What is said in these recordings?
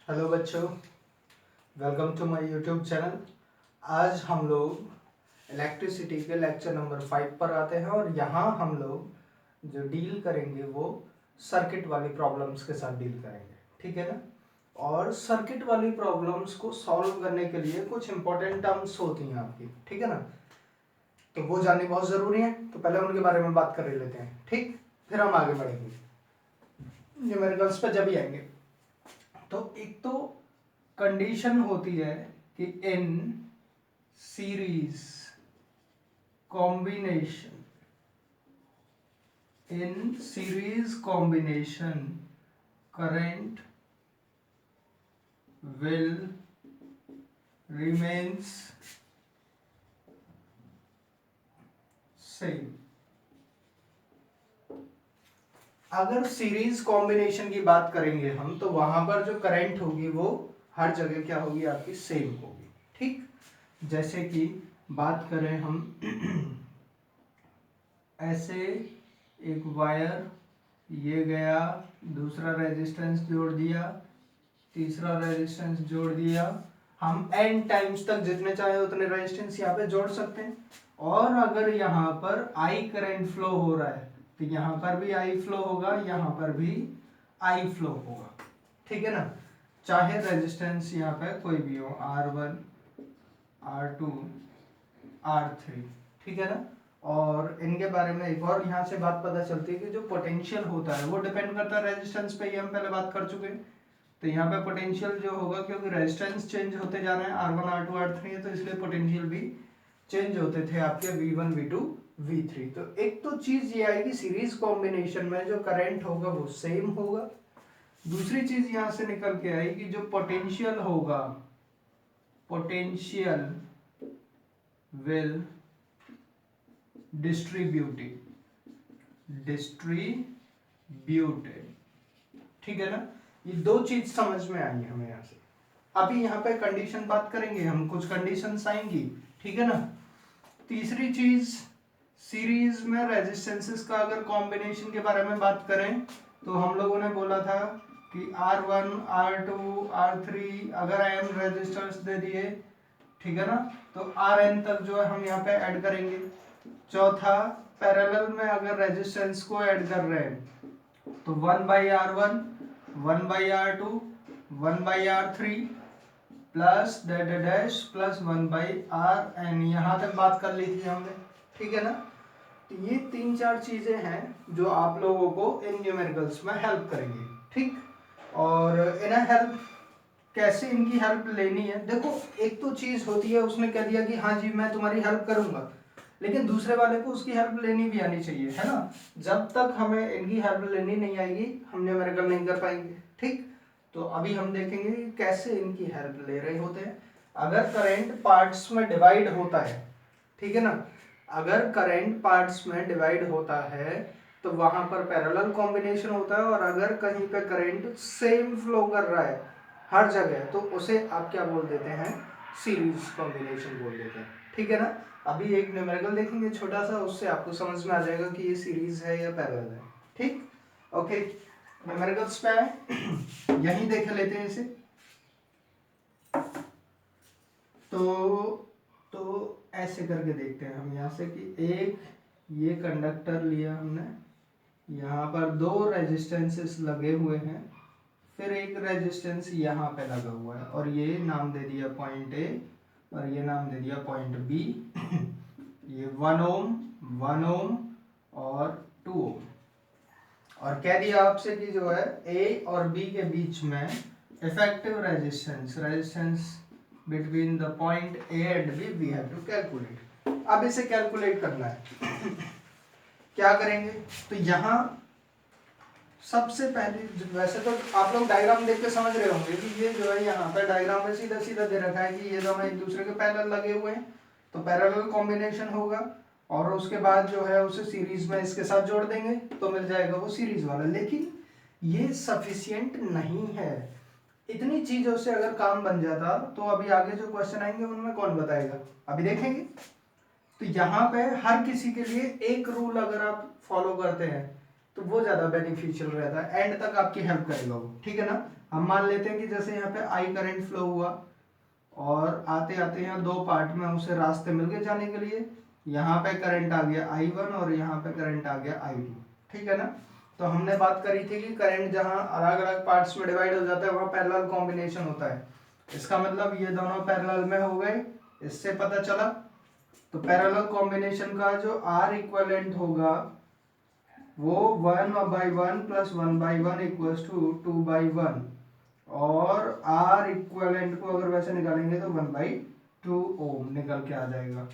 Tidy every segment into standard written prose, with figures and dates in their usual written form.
Hello बच्चों, welcome to my YouTube channel. आज हम लोग इलेक्ट्रिसिटी के लेक्चर नंबर 5 पर आते हैं और यहाँ हम लोग जो डील करेंगे वो सर्किट वाली प्रॉब्लम्स के साथ डील करेंगे, ठीक है ना। और सर्किट वाली प्रॉब्लम्स को सॉल्व करने के लिए कुछ इंपॉर्टेंट टर्म्स होती हैं आपकी, ठीक है ना। तो वो जाननी बहुत ज़रूरी है, तो पहले उनके बारे में बात कर लेते हैं, ठीक। फिर हम आगे बढ़ेंगे, न्यूमेरिकल्स पर जब ही आएंगे। तो एक तो कंडीशन होती है कि in series combination current will remains same. अगर सीरीज कॉम्बिनेशन की बात करेंगे हम, तो वहां पर जो करंट होगी वो हर जगह क्या होगी, आपकी सेम होगी, ठीक। जैसे कि बात करें हम ऐसे एक वायर, ये गया, दूसरा रेजिस्टेंस जोड़ दिया, तीसरा रेजिस्टेंस जोड़ दिया। हम n टाइम्स तक जितने चाहे उतने रेजिस्टेंस यहाँ पे जोड़ सकते हैं। और अगर यहाँ पर I करंट फ्लो हो रहा है तो यहाँ पर भी I फ्लो होगा, यहाँ पर भी I फ्लो होगा, ठीक है ना। चाहे रेजिस्टेंस यहाँ पे कोई भी हो, R1, R2, R3, ठीक है ना। और इनके बारे में एक और यहाँ से बात पता चलती है कि जो पोटेंशियल होता है वो डिपेंड करता है रेजिस्टेंस पे, ये हम पहले बात कर चुके हैं। तो यहाँ पे पोटेंशियल जो होगा, क्योंकि रेजिस्टेंस चेंज होते जा रहे हैं, R1, R2, R3 है, तो इसलिए पोटेंशियल भी चेंज होते थे आपके V1, V2, V3। तो एक तो चीज ये आएगी सीरीज कॉम्बिनेशन में जो करंट होगा वो सेम होगा। दूसरी चीज यहाँ से निकल के आई कि जो पोटेंशियल होगा, पोटेंशियल विल डिस्ट्रीब्यूटेड, ठीक है ना। ये दो चीज समझ में आई हमें यहाँ से। अभी यहाँ पे कंडीशन बात करेंगे हम, कुछ कंडीशंस आएंगी, ठीक है ना। तीसरी चीज, सीरीज में रेजिस्टेंसेस का अगर कॉम्बिनेशन के बारे में बात करें तो हम लोगों ने बोला था कि R1, R2, R3 अगर n रेजिस्टर्स दे दिए, ठीक है ना, तो Rn तक जो है हम यहाँ पे ऐड करेंगे। चौथा, पैरेलल में अगर रेजिस्टेंस को ऐड कर रहे हैं तो 1/R1, 1/R2, 1/R3 plus dash plus 1/Rn, यहाँ तक बात कर ली थी हमने, ठीक है ना। तो ये 3-4 चीजें हैं जो आप लोगों को इन न्यूमेरिकल्स में हेल्प करेंगी, ठीक। और इन्हें हेल्प कैसे, इनकी हेल्प लेनी है, देखो एक तो चीज होती है उसने कह दिया कि हाँ जी मैं तुम्हारी हेल्प करूंगा, लेकिन दूसरे वाले को उसकी हेल्प लेनी भी आनी चाहिए, है ना। जब तक हमें इनकी हेल्प लेनी नहीं आएगी हम न्यूमेरिकल नहीं कर पाएंगे, ठीक। तो अभी हम देखेंगे कि कैसे इनकी हेल्प ले रहे होते हैं। अगर करंट पार्ट्स में डिवाइड होता है, ठीक है ना, अगर करंट पार्ट्स में डिवाइड होता है तो वहां पर पैरेलल कॉम्बिनेशन होता है। और अगर कहीं पे करंट सेम फ्लो कर रहा है हर जगह तो उसे आप क्या बोल देते हैं, सीरीज कॉम्बिनेशन बोल देते हैं, ठीक है ना। अभी एक न्यूमेरिकल देखेंगे छोटा सा, उससे आपको समझ में आ जाएगा कि ये सीरीज है या पैरेलल है, ठीक। ओके, न्यूमेरिकल्स पे आए, यहीं देख लेते हैं इसे। तो ऐसे करके देखते हैं हम यहाँ से कि एक ये कंडक्टर लिया हमने, यहाँ पर दो रेजिस्टेंसेस लगे हुए हैं, फिर एक रेजिस्टेंस यहाँ पे लगा हुआ है, और ये नाम दे दिया पॉइंट ए और ये नाम दे दिया पॉइंट बी। ये 1 ओम, 1 ओम और 2 ओम। और कह दिया आपसे कि जो है ए और बी के बीच में effective resistance between the point A and B we have to calculate. अब इसे कैलकुलेट करना है। क्या करेंगे, तो यहाँ सबसे पहले, वैसे तो आप लोग डायग्राम देख के समझ रहे होंगे कि ये जो है यहाँ पे डायग्राम में सीधा सीधा दे रखा है कि ये दोनों एक दूसरे के पैरेलल लगे हुए हैं, तो पैरेलल कॉम्बिनेशन होगा। और उसके बाद जो है उसे सीरीज में इसके साथ जोड़ देंगे तो मिल जाएगा वो सीरीज वाला। लेकिन ये सफिशिएंट नहीं है, इतनी चीजों से अगर काम बन जाता तो अभी आगे जो क्वेश्चन आएंगे उनमें कौन बताएगा, अभी देखेंगे। तो यहाँ पे हर किसी के लिए एक रूल अगर आप फॉलो करते हैं तो वो ज़्यादा बेनिफिशियल रहता है, एंड तक आपकी हेल्प करेगा वो, ठीक है ना। हम मान लेते हैं कि जैसे यहाँ पे आई करंट फ्लो हुआ और आते आते यहाँ दो पार्ट में उसे रास्ते मिल गए जाने के लिए, यहाँ पे करंट आ गया I1 और यहाँ पे करंट आ गया I2, ठीक है ना। तो हमने बात करी थी कि करंट जहाँ अलग अलग पार्ट्स में डिवाइड हो जाता है वहाँ पैरेलल कॉम्बिनेशन होता है। इसका मतलब ये दोनों पैरेलल में हो गए, इससे पता चला। तो पैरेलल कॉम्बिनेशन का जो आर इक्विवेलेंट होगा वो 1/1 प्लस 1/1 इक्वल्स टू 2/1, और आर इक्विवेलेंट को अगर वैसे निकालेंगे तो 1/2 ओम निकल के आ जाएगा।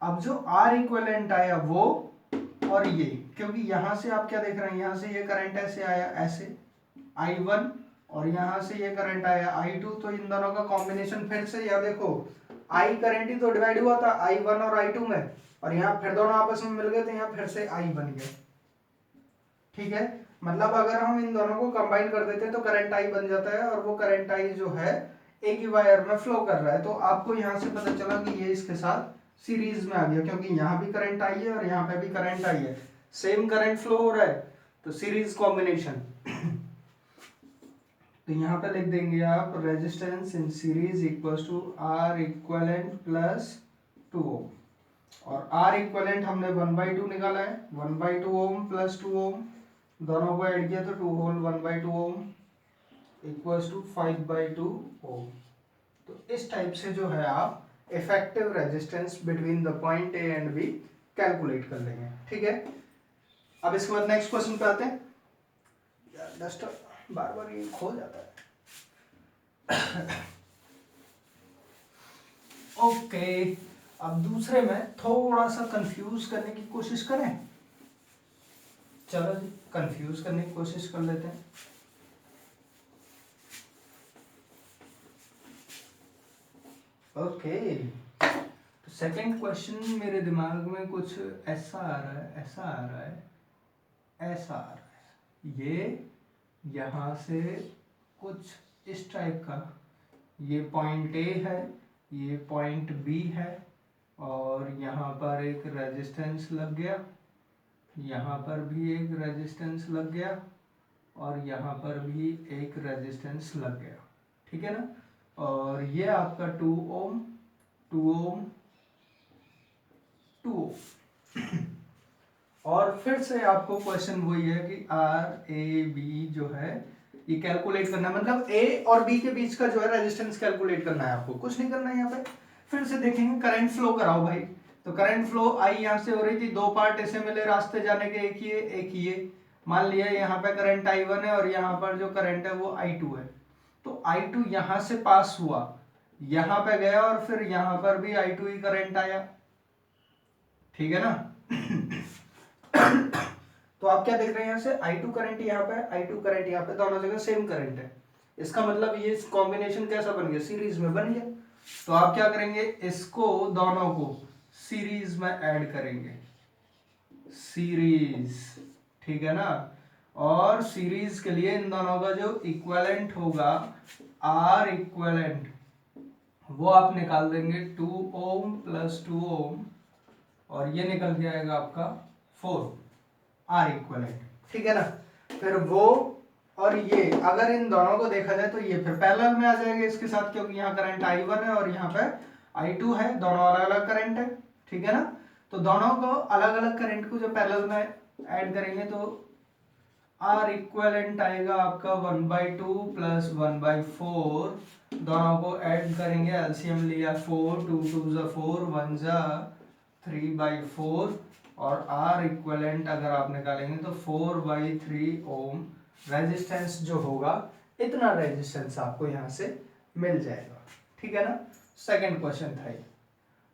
अब जो आर इक्विवेलेंट आया वो और ये, क्योंकि यहां से आप क्या देख रहे हैं, यहां से ये करंट ऐसे आया ऐसे I1 और यहां से ये करंट आया I2, तो इन दोनों का कॉम्बिनेशन फिर से, या देखो I करंट ही तो डिवाइड हुआ था I1 और I2 में, और यहाँ फिर दोनों आपस में मिल गए तो यहाँ फिर से I बन गया, ठीक है। मतलब अगर हम इन दोनों को कंबाइन कर देते हैं तो करंट I बन जाता है, और वो करंट I जो है एक ही वायर में फ्लो कर रहा है। तो आपको यहाँ से पता चला कि ये इसके साथ सीरीज में आ गया, क्योंकि यहाँ भी करंट I है और यहाँ पे भी करंट I है, सेम करंट फ्लो हो रहा है, तो सीरीज कॉम्बिनेशन। तो यहाँ पे लिख देंगे आप resistance in series equals to R equivalent plus 2 ohm, और आर इक्विवेलेंट हमने 1/2 निकाला है, 1/2 ओम प्लस 2 ओम, दोनों को ऐड किया तो 2 whole 1/2 ohm equals to 5/2 ohm. तो इस टाइप से जो है आप effective resistance between the point A and B calculate कर लेंगे, ठीक है। अब इसके बाद नेक्स्ट क्वेश्चन पे आते हैं। यार डस्टर बार बार ये खो जाता है। ओके, अब दूसरे में थोड़ा सा कंफ्यूज करने की कोशिश करें। चलो जी, कंफ्यूज करने की कोशिश कर लेते हैं। ओके, तो सेकंड क्वेश्चन मेरे दिमाग में कुछ ऐसा आ रहा है, ऐसा आ रहा है, ऐसा आ रहा है। ये यहाँ से कुछ इस टाइप का, ये पॉइंट ए है, ये पॉइंट बी है, और यहाँ पर एक रेजिस्टेंस लग गया, यहाँ पर भी एक रेजिस्टेंस लग गया, और यहाँ पर भी एक रेजिस्टेंस लग गया, ठीक है ना। और ये आपका 2 ओम 2 ओम 2 ओम। और फिर से आपको क्वेश्चन वही है कि आर ए बी जो है ये कैलकुलेट करना है, मतलब ए और बी के बीच का जो है रेजिस्टेंस कैलकुलेट करना है, आपको कुछ नहीं करना है। यहाँ पे फिर से देखेंगे, करंट फ्लो कराओ भाई। तो करंट फ्लो आई यहाँ से हो रही थी, दो पार्ट ऐसे मिले रास्ते जाने के, एक ये मान लिया यहाँ पे करंट I1 है और यहाँ पर जो करंट है वो I2 है। तो I2 यहाँ से पास हुआ, यहाँ पे गया, और फिर यहाँ पर भी I2 ही करंट आया, ठीक है ना। तो आप क्या देख रहे हैं, यहाँ से I2 करंट यहाँ पे, I2 करंट यहाँ पे, दोनों जगह सेम करंट है। इसका मतलब ये कॉम्बिनेशन कैसा बन गया, सीरीज में बन गया। तो आप क्या करेंगे, इसको दोनों को सीरीज में ऐड करेंगे, सीरीज, ठीक है ना। और सीरीज के लिए इन दोनों का जो इक्विवेलेंट होगा, आर इक्विवेलेंट, वो आप निकाल देंगे 2 ओम प्लस 2 ओम, और ये निकल के आएगा आपका 4 आर इक्विवेलेंट, ठीक है ना। फिर वो और ये अगर इन दोनों को देखा जाए तो ये फिर पैरेलल में आ जाएगा इसके साथ, क्योंकि यहाँ करंट I1 है और यहाँ पे I2 है, दोनों अलग अलग करंट है, ठीक है ना। तो दोनों को अलग अलग करंट को जो पैरेलल में ऐड करेंगे तो आर इक्विवेलेंट आएगा आपका 1/2 प्लस 1/4, दोनों को ऐड करेंगे, एलसीएम लिया 4, 2 2 जा 4, 1 जा 3/4, और आर इक्विवेलेंट अगर आप निकालेंगे तो 4/3 ओम रेजिस्टेंस जो होगा, इतना रेजिस्टेंस आपको यहाँ से मिल जाएगा, ठीक है ना। सेकंड क्वेश्चन था ये।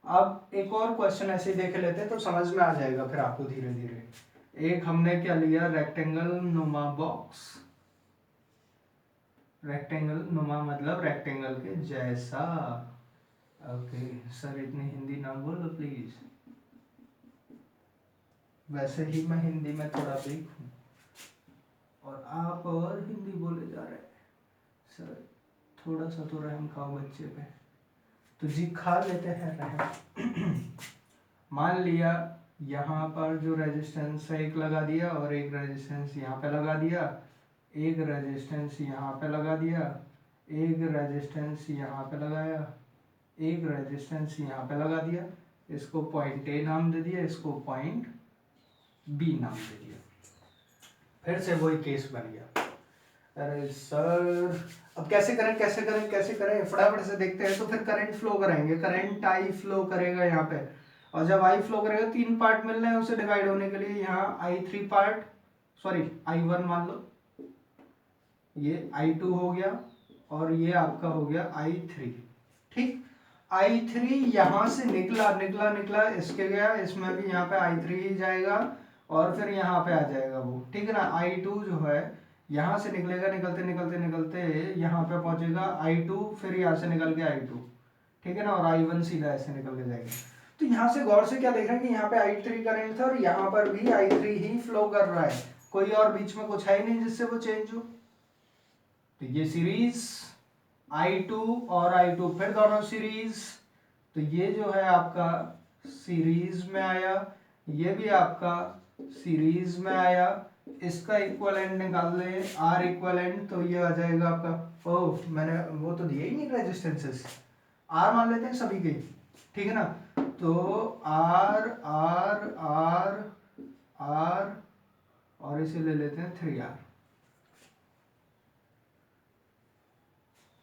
अब एक और क्वेश्चन ऐसे ही देख लेते हैं तो समझ में आ जाएगा फिर आपको धीरे धीरे। एक हमने क्या लिया, रेक्टेंगल नुमा बॉक्स, रेक्टेंगल नुमा मतलब रेक्टेंगल के जैसा। ओके सर, इतनी हिंदी ना बोलो प्लीज, वैसे ही मैं हिंदी में थोड़ा वीक हूँ और आप और हिंदी बोले जा रहे हैं। सर थोड़ा सा तो रहम खाओ बच्चे पे, तो जी खा लेते हैं रहम। मान लिया यहाँ पर जो रेजिस्टेंस है एक लगा दिया और एक रेजिस्टेंस यहाँ पे लगा दिया, एक रेजिस्टेंस यहाँ पे लगा दिया, एक रेजिस्टेंस यहाँ पे लगाया, एक रेजिस्टेंस यहाँ पे लगा दिया। इसको पॉइंट ए नाम दे दिया, इसको पॉइंट बी नाम दे दिया। फिर से वही केस बन गया। अरे सर अब कैसे करें कैसे करें कैसे करें, फटाफट से देखते हैं। तो फिर करंट फ्लो कराएंगे, करंट आई फ्लो करेगा यहाँ पे, और जब आई फ्लो करेगा 3 पार्ट मिल रहे हैं उसे डिवाइड होने के लिए, यहाँ I3 पार्ट, सॉरी I1 मान लो, ये I2 हो गया और ये आपका हो गया I3। ठीक, I3 यहाँ से निकला निकला निकला, इसके गया, इसमें भी यहाँ पे I3 ही जाएगा और फिर यहाँ पे आ जाएगा वो। ठीक है ना, I2 जो है यहाँ से निकलेगा, निकलते निकलते निकलते यहाँ पे पहुंचेगा I2, फिर यहाँ से निकल के I2। ठीक है ना, और I1 सीधा ऐसे निकल के जाएगा। तो यहाँ से गौर से क्या देख रहे हैं कि यहाँ पे I3 करंट था और यहाँ पर भी I3 ही फ्लो कर रहा है, कोई और बीच में कुछ है ही नहीं जिससे वो चेंज हो। तो ये सीरीज I2 और I2 फिर दोनों सीरीज, तो ये जो है आपका सीरीज में आया, ये भी आपका सीरीज में आया। इसका इक्विवेलेंट निकाल ले, R इक्विवेलेंट, तो ये आ जाएगा आपका, ओह मैंने वो तो दिया ही नहीं रेजिस्टेंसेस, R मान लेते हैं सभी के। ठीक है ना, तो R R R R और इसे ले लेते हैं 3R।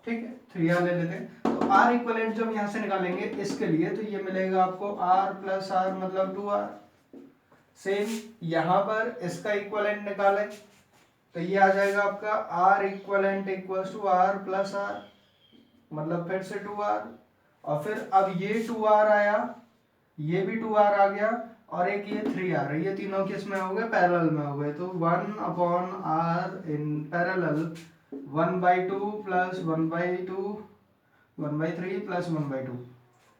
ठीक है, 3R ले लेते हैं। तो R इक्विवेलेंट जब यहाँ से निकालेंगे इसके लिए, तो ये मिलेगा आपको R प्लस R मतलब 2R। सेम यहाँ पर इसका इक्विवेलेंट निकालें तो ये आ जाएगा आपका R equivalent equals to R plus R, मतलब फिर से 2R, और फिर अब ये 2R आया, ये भी 2R आ गया, और एक ये 3R, ये तीनों किस में हो गए, पैरेलल में हो गए। तो 1/R in parallel 1/2 plus 1/2 1/3 plus 1/2,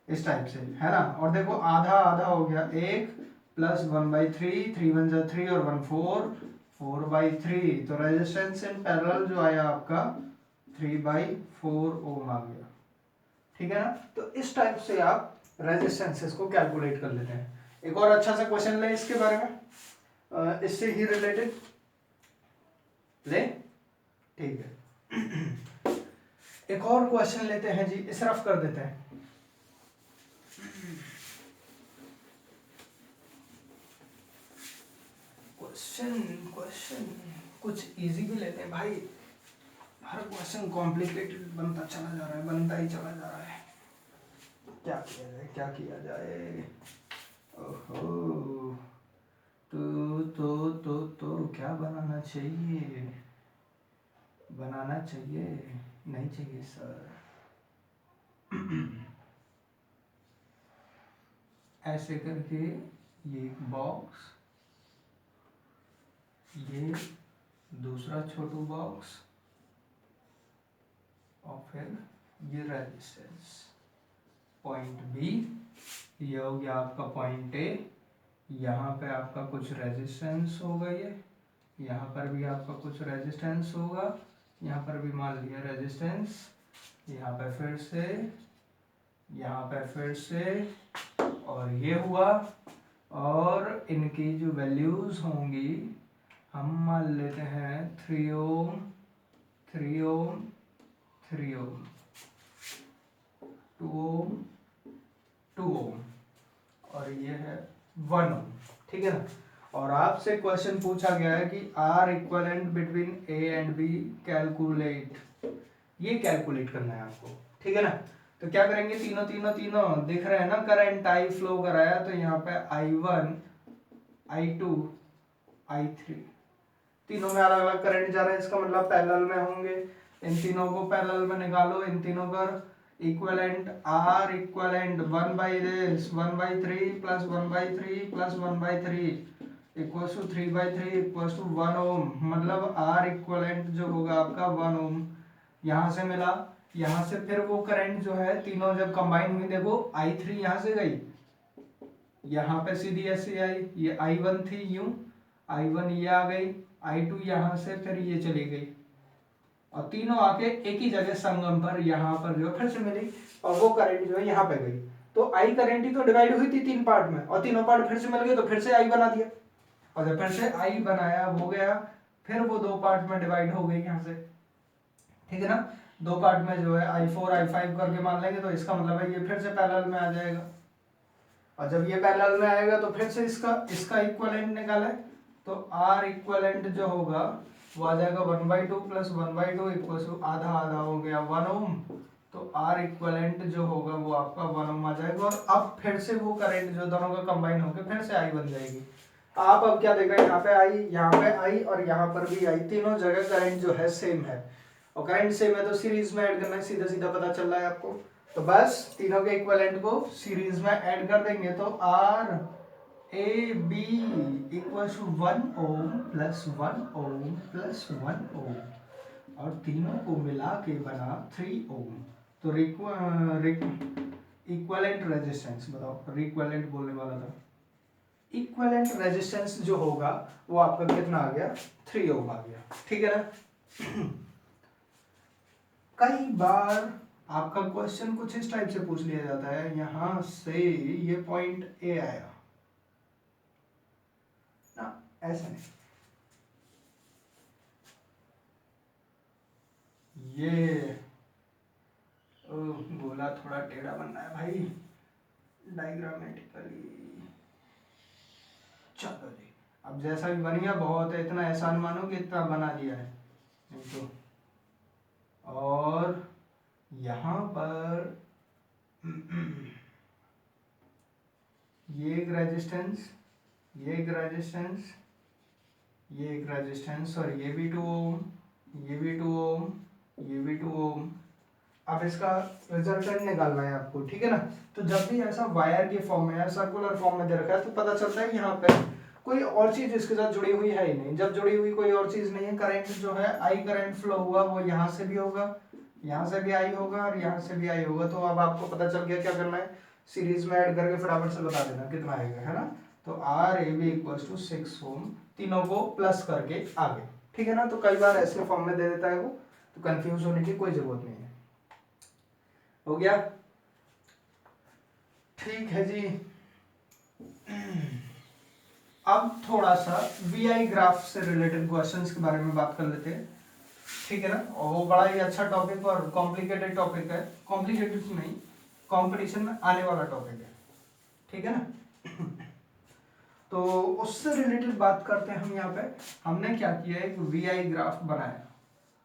इस टाइप से है ना। और देखो आधा आधा हो गया, 1 प्लस 1/3, 3 1 जा 3 और 1 4, 4/3। तो रेजिस्टेंस इन पैरेलल जो आया आपका 3/4 ओम आ गया। ठीक है ना, तो इस टाइप से आप रेजिस्टेंसेस को कैलकुलेट कर लेते हैं। एक और अच्छा सा क्वेश्चन ले इसके बारे में, इससे ही रिलेटेड ले। ठीक है, एक और क्वेश्चन लेते हैं जी, इस रफ कर देते हैं। क्वेश्चन कुछ इजी भी लेते हैं भाई, हर क्वेश्चन कॉम्प्लिकेटेड बनता चला जा रहा है, बनता ही चला जा रहा है। क्या किया जाए क्या किया जाए, ओहो, तो क्या बनाना चाहिए, बनाना चाहिए नहीं चाहिए सर। ऐसे करके ये एक बॉक्स, ये दूसरा छोटू बॉक्स, और फिर ये रेजिस्टेंस, पॉइंट बी, ये हो गया आपका पॉइंट ए। यहाँ पे आपका कुछ रेजिस्टेंस होगा, ये यहाँ पर भी आपका कुछ रेजिस्टेंस होगा, यहाँ पर भी मान लिया रेजिस्टेंस, यहाँ पे फिर से, यहाँ पे फिर से, और ये हुआ। और इनकी जो वैल्यूज होंगी हम मान लेते हैं 3 ओम 3 ओम 3 ओम, 2 ओम 2 ओम, और ये है 1 ओम। ठीक है ना, और आपसे क्वेश्चन पूछा गया है कि R equivalent between A and B calculate, ये कैलकुलेट करना है आपको। ठीक है ना, तो क्या करेंगे, तीनों तीनों तीनों दिख रहे हैं ना, करंट I फ्लो कराया, तो यहाँ पे I1 I2 I3 तीनों में अलग अलग करंट जा रहा है, इसका मतलब पैरेलल में होंगे। इन तीनों को पैरेलल में निकालो, इन तीनों पर equivalent R equivalent 1/3 plus 1/3 plus 1/3 equals to 3/3 equals to 1 ohm, मतलब R इक्विवेलेंट जो होगा आपका 1 ओम। यहाँ से मिला, यहाँ से फिर वो करंट जो है तीनों जब कंबाइन हुई, देखो I3 यहाँ से गई, यहाँ पे सीधी ऐसे आई, ये I1 थी यूं, I1 ये आ गई, I2 यहाँ से फिर ये चली गई, और तीनों आके एक ही जगह संगम पर यहाँ पर जो फिर से मिली, और वो करंट जो है यहाँ पे गई। तो आई करंट ही तो डिवाइड हुई थी 3 पार्ट में, और तीनों पार्ट फिर से मिल गए तो फिर से आई बना दिया, और जब फिर से आई बनाया हो गया, फिर वो 2 पार्ट में डिवाइड हो गई यहाँ से, ठीक है ना। 2 पार्ट में जो है i4 i5 करके मान लेंगे, तो इसका मतलब है ये फिर से पैरेलल में आ जाएगा, और जब ये पैरेलल में आएगा तो फिर से इसका इक्विवेलेंट निकाला है, तो R इक्विवेलेंट जो होगा वो आ जाएगा 1/2 प्लस 1/2 इक्वल टू आधा आधा हो गया 1 ओम, तो R इक्विवेलेंट जो होगा वो आपका 1 ओम आ जाएगा, और अब फिर से वो करंट जो दोनों का कंबाइन होकर फिर से I बन जाएगी। आप अब क्या देख रहे हैं, यहाँ पे I, यहाँ पे I और यहाँ पर भी I, तीनों जगह करंट जो है सेम है, और करंट सेम है तो सीरीज में ऐड करना है, सीधा सीधा पता चल रहा है आपको। तो बस तीनों के इक्विवेलेंट को सीरीज में ऐड कर देंगे, तो R A B equal to 1 ohm plus 1 ohm plus 1 ohm, और तीनों को मिला के बना 3 ओम। तो इक्विवेलेंट रेजिस्टेंस बताओ, इक्विवेलेंट बोलने वाला था, इक्विवेलेंट रेजिस्टेंस जो होगा वो आपका कितना आ गया, 3 ओम आ गया, ठीक है ना। कई बार आपका क्वेश्चन कुछ इस टाइप से पूछ लिया जाता है, यहां से ये पॉइंट ए आया ना, ऐसा नहीं, ये गोला थोड़ा टेढ़ा बनना है भाई डायग्रामेटिकली। चलो जी, अब जैसा भी बन गया बहुत है, इतना एहसान मानो कि इतना बना दिया है, नहीं तो। और यहाँ पर ये एक रेजिस्टेंस, ये एक रेजिस्टेंस, ये एक रेजिस्टेंस, और ये भी 2 ओम, ये भी 2 ओम, ये भी 2 ओम। अब इसका रिजल्टेंट निकालना है आपको, ठीक है ना। तो जब भी ऐसा वायर के फॉर्म में या सर्कुलर फॉर्म में दे रखा है तो पता चलता है यहाँ पे कोई और चीज इसके साथ जुड़ी हुई है ही नहीं। जब जुड़ी हुई कोई और चीज नहीं है, करंट जो है आई करंट फ्लो हुआ वो यहाँ से भी होगा, यहाँ से भी आई होगा, और यहाँ से भी आई होगा। तो अब आपको पता चल गया क्या करना है, सीरीज में ऐड करके फटाफट से बता देना कितना आएगा, है ना। तो R A B equal to 6 ohm, तीनों को प्लस करके आगे, ठीक है ना। तो कई बार ऐसे फॉर्म में दे देता है वो, तो कंफ्यूज होने की कोई जरूरत नहीं है। हो गया, ठीक है जी। अब थोड़ा सा वीआई ग्राफ से रिलेटेड क्वेश्चंस के बारे में बात कर लेते हैं, ठीक है ना। और वो बड़ा ही अच्छा टॉपिक और कॉम्प्लिकेटेड टॉपिक है, कॉम्प्लिकेटेड नहीं, कंपटीशन में आने वाला टॉपिक है, ठीक है ना। तो उससे रिलेटेड बात करते हैं हम। यहाँ पे हमने क्या किया, एक वीआई ग्राफ बनाया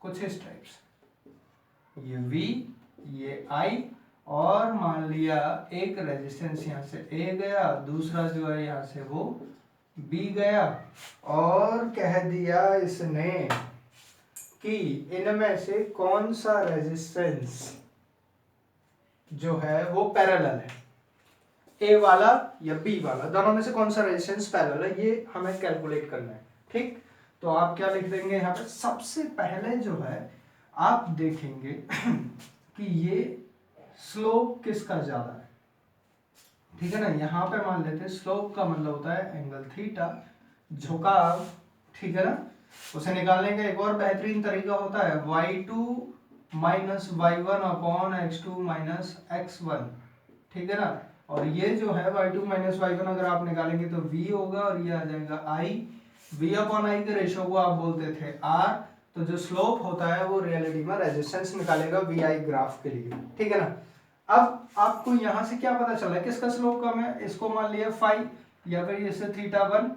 कुछ इस टाइप से, ये वी, ये आई, और मान लिया एक रेजिस्टेंस यहाँ से ए गया, दूसरा जो है यहाँ से वो बी गया, और कह दिया इसने कि इनमें से कौन सा रेजिस्टेंस जो है वो पैरेलल है, ए वाला या बी वाला, दोनों में से कौन सा रेजिस्टेंस पैरेलल है, ये हमें कैलकुलेट करना है, ठीक। तो आप क्या लिख देंगे यहाँ पे, सबसे पहले जो है आप देखेंगे कि ये स्लोप किसका ज्यादा है, ठीक है ना। यहाँ पे मान लेते हैं स्लोप का मतलब होता है एंगल थीटा, झुकाव, ठीक है ना। उसे निकालने का एक और बेहतरीन तरीका होता है y2 minus y1 upon x2 minus x1, ठीक है ना। और ये जो है y2 माइनस y1 अगर आप निकालेंगे तो v होगा, और ये आ जाएगा i, v अपॉन i के रेशो को आप बोलते थे r। तो जो स्लोप होता है वो रियलिटी में रेजिस्टेंस निकालेगा वी ग्राफ के लिए, ठीक है ना। अब आपको यहां से क्या पता चला है किसका स्लोप कम है, इसको मान लिया फाइव, या फिर इससे थीटा 1,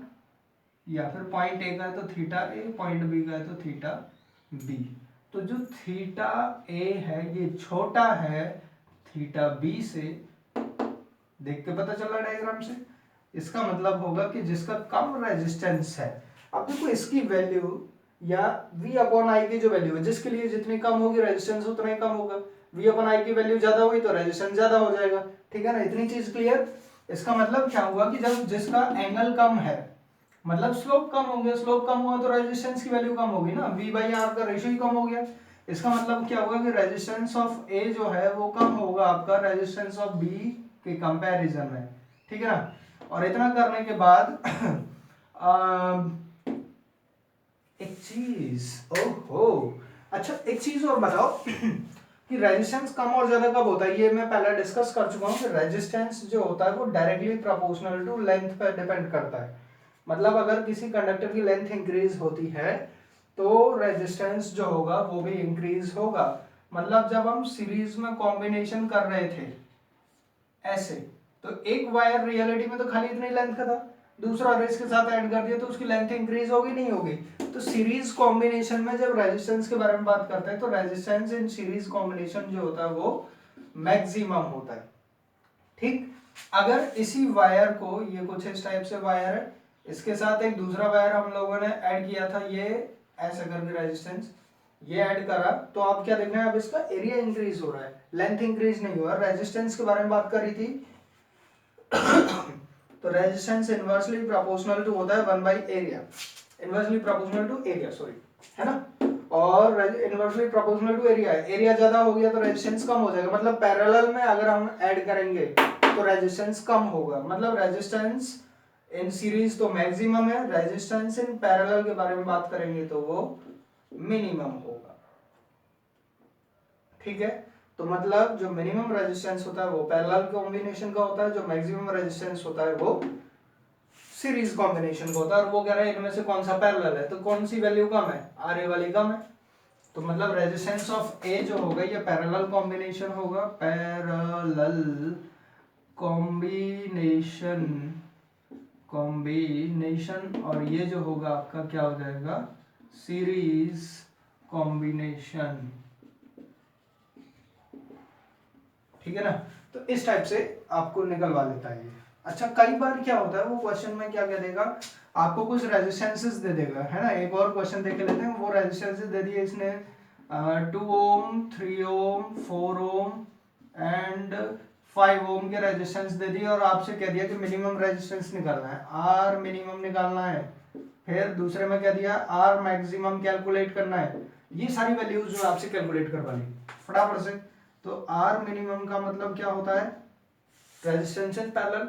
या फिर पॉइंट ए का है तो थीटा ए, पॉइंट बी का है तो थीटा बी। तो जो थीटा ए है ये छोटा है थीटा बी से, देख के पता चल रहा है डायग्राम से। इसका मतलब होगा कि जिसका कम रेजिस्टेंस है, अब देखो इसकी वैल्यू या v अपॉन आई की जो वैल्यू है, जिसके लिए जितनी कम होगी रेजिस्टेंस उतना ही कम होगा, v अपॉन आई की वैल्यू ज्यादा हुई तो रेजिस्टेंस ज्यादा हो जाएगा, ठीक है ना। इतनी चीज क्लियर। इसका मतलब क्या हुआ कि जब जिसका एंगल कम है मतलब स्लोप कम हो गया, स्लोप कम हुआ तो रेजिस्टेंस की वैल्यू कम होगी ना, v बाई आर का रेशियो ही कम हो गया। इसका मतलब क्या होगा कि रेजिस्टेंस ऑफ ए जो है वो कम होगा आपका रेजिस्टेंस ऑफ बी के कंपैरिजन में, ठीक है ना। और इतना करने के बाद एक चीज, ओहो अच्छा एक चीज और बताओ कि रेजिस्टेंस कम और ज्यादा कब होता है, ये मैं पहले डिस्कस कर चुका हूँ कि रेजिस्टेंस जो होता है वो डायरेक्टली प्रोपोर्शनल टू लेंथ पर डिपेंड करता है। मतलब अगर किसी कंडक्टर की लेंथ इंक्रीज होती है तो रेजिस्टेंस जो होगा वो भी इंक्रीज होगा। मतलब जब हम सीरीज में कॉम्बिनेशन कर रहे थे ऐसे, तो एक वायर रियलिटी में तो खाली इतनी लेंथ का था, दूसरा और इसके साथ ऐड कर दिया तो उसकी लेंथ इंक्रीज होगी नहीं होगी। तो सीरीज कॉम्बिनेशन में जब रेजिस्टेंस के बारे में बात करते हैं तो रेजिस्टेंस इन सीरीज कॉम्बिनेशन जो होता है वो मैक्सिमम होता है। ठीक, अगर इसी वायर को, ये कुछ इस टाइप से वायर है, इसके साथ एक दूसरा वायर हम लोगों ने ऐड किया था, ये ऐसा करके रेजिस्टेंस ये ऐड करा, तो आप क्या देख रहे हैं, अब इसका एरिया इंक्रीज हो रहा है, लेंथ इंक्रीज नहीं हुआ। रेजिस्टेंस के बारे में बात कर रही थी तो रेजिस्टेंस इनवर्सली प्रोपोर्शनल टू होता है 1 area, inversely proportional to area, sorry, है ना। और इनवर्सली प्रोपोर्शनल टू एरिया है, एरिया ज्यादा हो गया तो रेजिस्टेंस कम हो जाएगा। मतलब पैरेलल में अगर हम ऐड करेंगे तो रेजिस्टेंस कम होगा। मतलब रेजिस्टेंस इन सीरीज तो मैक्सिमम है, रेजिस्टेंस इन पैरेलल के बारे में बात करेंगे तो वो मिनिमम होगा। ठीक है, तो मतलब जो मिनिमम रेजिस्टेंस होता है वो पैरेलल कॉम्बिनेशन का होता है, जो मैक्सिमम रेजिस्टेंस होता है वो सीरीज कॉम्बिनेशन का होता है। और वो कह रहा है इनमें से कौन सा पैरेलल है, तो कौन सी वैल्यू कम है, आर ए वाली कम है। तो मतलब रेजिस्टेंस ऑफ ए जो होगा ये पैरेलल कॉम्बिनेशन होगा, पैरेलल कॉम्बिनेशन, कॉम्बिनेशन, और ये जो होगा आपका क्या हो जाएगा, सीरीज कॉम्बिनेशन। ठीक है ना, तो इस टाइप से आपको निकलवा लेता है ये। अच्छा, कई बार क्या होता है वो क्वेश्चन में क्या कह देगा, आपको कुछ रेजिस्टेंसेस दे देगा, है ना। एक और क्वेश्चन देख लेते हैं, वो रेजिस्टेंसेस दे दिए इसने 2 ओम, 3 ओम, 4 ओम एंड 5 ओम के रेजिस्टेंस दे दिए, और आपसे कह दिया कि मिनिमम रेजिस्टेंस निकालना है, आर मिनिमम निकालना है। फिर दूसरे में कह दिया आर मैक्सिमम कैलकुलेट करना है। ये सारी वैल्यूज जो आपसे कैलकुलेट करवानी फटाफट से। तो आर मिनिमम का मतलब क्या होता है, रेजिस्टेंस इन पैरेलल,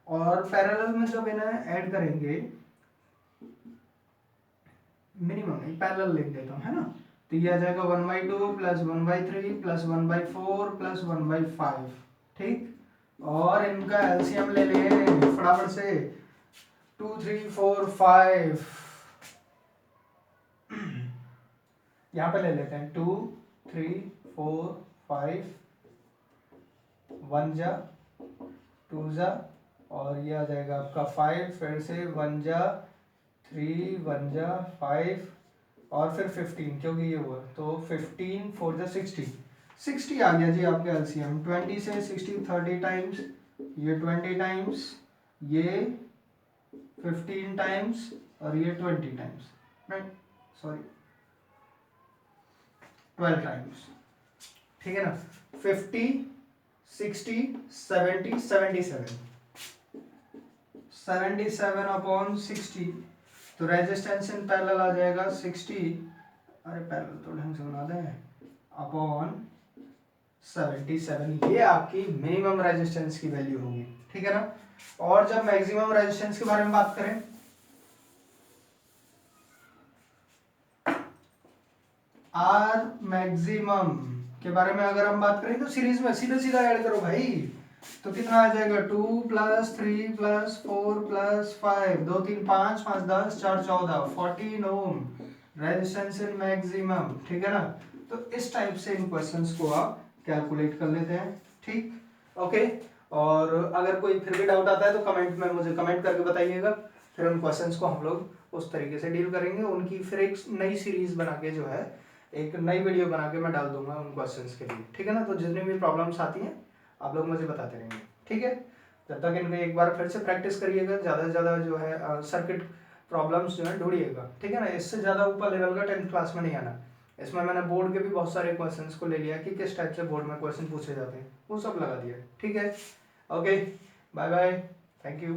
और पैरेलल में जब इन्हें ऐड करेंगे, मिनिमम नहीं पैरेलल लिख देता हूं, है ना। तो ये आ जाएगा 1/2 प्लस 1/3 प्लस 1/4 प्लस 1/5। ठीक, और इनका एलसीएम ले लें फटाफट से, 2 3 4 5, यहां पे ले लेते हैं 2 3 4 5, 1 जा 2 जा, और ये आ जाएगा आपका 5, फिर से 1 जा 3, 1 जा 5, और फिर 15, क्योंकि ये हुआ तो 15 4 जा 60 आ गया जी आपके एलसीएम। 20 से 60 30 टाइम्स, ये 20 टाइम्स, ये 15 टाइम्स, और ये 20 टाइम्स, राइट, सॉरी 12 टाइम्स। ठीक है ना, 50 60 70 77 अपॉन 60, तो रेजिस्टेंस इन पैरेलल आ जाएगा 60, अरे पैरेलल तो ढंग से बना दें, अपॉन 77। ये आपकी मिनिमम रेजिस्टेंस की वैल्यू होगी। ठीक है ना। और जब मैक्सिमम रेजिस्टेंस के बारे में बात करें, आर मैक्सिमम के बारे में अगर हम बात करें तो सीरीज में सीधा सीधा ऐड करो भाई, तो कितना आ जाएगा, 2 + 3 + 4 + 5, 2 3 5 5 10 4 14, 14 ओम रेजिस्टेंस इन मैक्सिमम। ठीक है ना, तो इस टाइप से इन क्वेश्चंस को आप कैलकुलेट कर लेते हैं। ठीक, ओके। और अगर कोई फिर भी डाउट आता है तो कमेंट में मुझे कमेंट करके बताइएगा, फिर उन क्वेश्चंस को हम लोग उस तरीके से डील करेंगे। उनकी फिर एक नई सीरीज बना के जो है, एक नई वीडियो बना के मैं डाल दूंगा उन क्वेश्चंस के लिए। ठीक है ना, तो जितनी भी प्रॉब्लम्स आती हैं आप लोग मुझे बताते रहेंगे। ठीक है, जब तक इनका एक बार फिर से प्रैक्टिस करिएगा, ज़्यादा से ज़्यादा जो है सर्किट प्रॉब्लम्स जो है ढूंढिएगा। ठीक है ना, इससे ज़्यादा ऊपर लेवल का 10th क्लास में नहीं आना। इसमें मैंने बोर्ड के भी बहुत सारे क्वेश्चंस को ले लिया कि किस टाइप से बोर्ड में क्वेश्चन पूछे जाते हैं, वो सब लगा दिया। ठीक है, okay, bye bye, thank you.